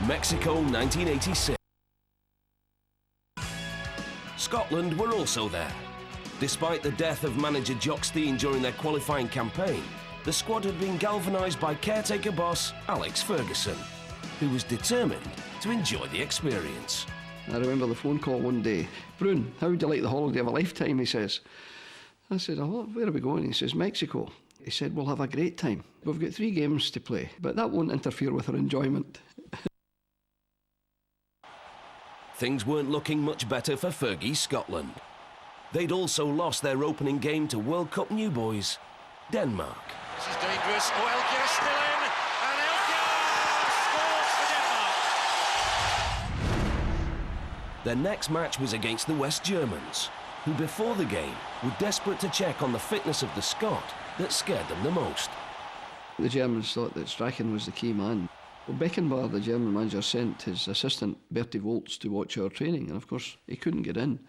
Mexico 1986. Scotland were also there. Despite the death of manager Jocks during their qualifying campaign, the squad had been galvanised by caretaker boss Alex Ferguson, who was determined to enjoy the experience. I remember the phone call one day. "Brun, how would you like the holiday of a lifetime?" he says. I said, "Oh, where are we going?" He says, "Mexico." He said, "We'll have a great time. We've got 3 games to play, but that won't interfere with our enjoyment." Things weren't looking much better for Fergie's Scotland. They'd also lost their opening game to World Cup new boys, Denmark. This is dangerous. Oh, Elkjær still in, and Elkjær scores for Denmark. Their next match was against the West Germans, who before the game were desperate to check on the fitness of the Scot that scared them the most. The Germans thought that Strachan was the key man. Well, Beckenbauer, the German manager, sent his assistant Bertie Volz to watch our training, and of course he couldn't get in.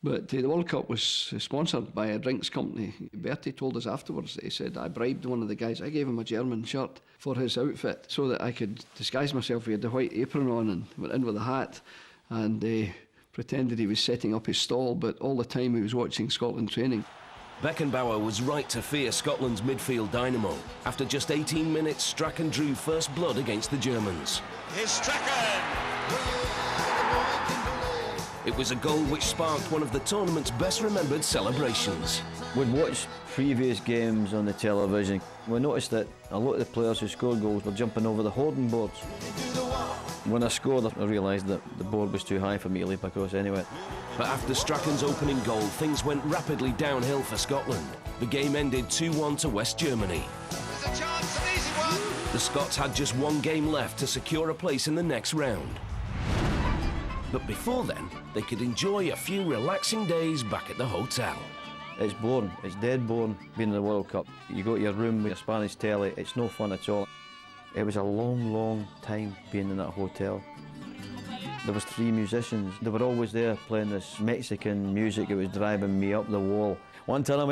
But the World Cup was sponsored by a drinks company. Bertie told us afterwards that he said, "I bribed one of the guys. I gave him a German shirt for his outfit so that I could disguise myself." He had the white apron on and went in with a hat and pretended he was setting up his stall, but all the time he was watching Scotland training. Beckenbauer was right to fear Scotland's midfield dynamo. After just 18 minutes, Strachan drew first blood against the Germans. Here's Strachan. It was a goal which sparked one of the tournament's best remembered celebrations. We'd watched previous games on the television. We noticed that a lot of the players who scored goals were jumping over the hoarding boards. When I scored, I realised that the board was too high for me to leap across anyway. But after Strachan's opening goal, things went rapidly downhill for Scotland. The game ended 2-1 to West Germany. There's a chance, an easy one. The Scots had just 1 game left to secure a place in the next round. But before then, they could enjoy a few relaxing days back at the hotel. It's boring, it's dead boring being in the World Cup. You go to your room with your Spanish telly, it's no fun at all. It was a long, long time being in that hotel. There was 3 musicians. They were always there playing this Mexican music. It was driving me up the wall. One time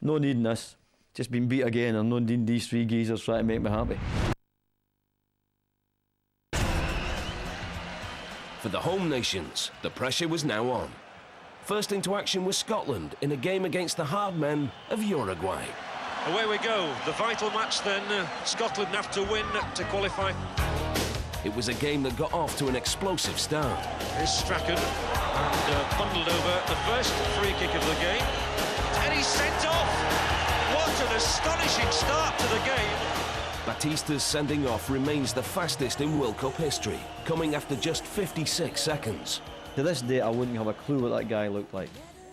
no needing this. Just been beat again and no needing these 3 geezers trying to make me happy. For the home nations, the pressure was now on. First into action was Scotland in a game against the hard men of Uruguay. Away we go. The vital match then. Scotland have to win to qualify. It was a game that got off to an explosive start. Here's Strachan and bundled over the first free kick of the game. And he's sent off. What an astonishing start to the game. Batista's sending off remains the fastest in World Cup history, coming after just 56 seconds. To this day, I wouldn't have a clue what that guy looked like,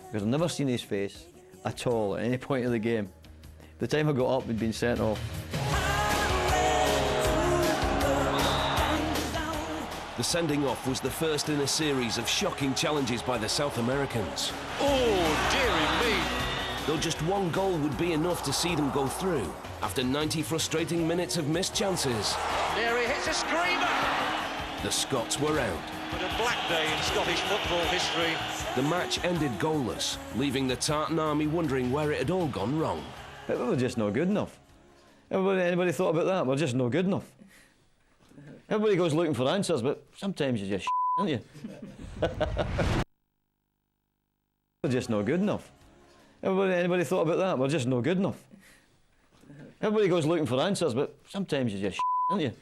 because I've never seen his face at all at any point of the game. The time I got up, he'd been sent off. The sending off was the first in a series of shocking challenges by the South Americans. Oh, dearie me. Though just 1 goal would be enough to see them go through, after 90 frustrating minutes of missed chances. There he hits a screamer. The Scots were out. But a black day in Scottish football history. The match ended goalless, leaving the Tartan army wondering where it had all gone wrong. But we were just not good enough. Anybody thought about that? We're just not good enough. Everybody goes looking for answers, but sometimes you just aren't you? We're just not good enough. Anybody thought about that? We're just not good enough. Everybody goes looking for answers, but sometimes you just aren't you?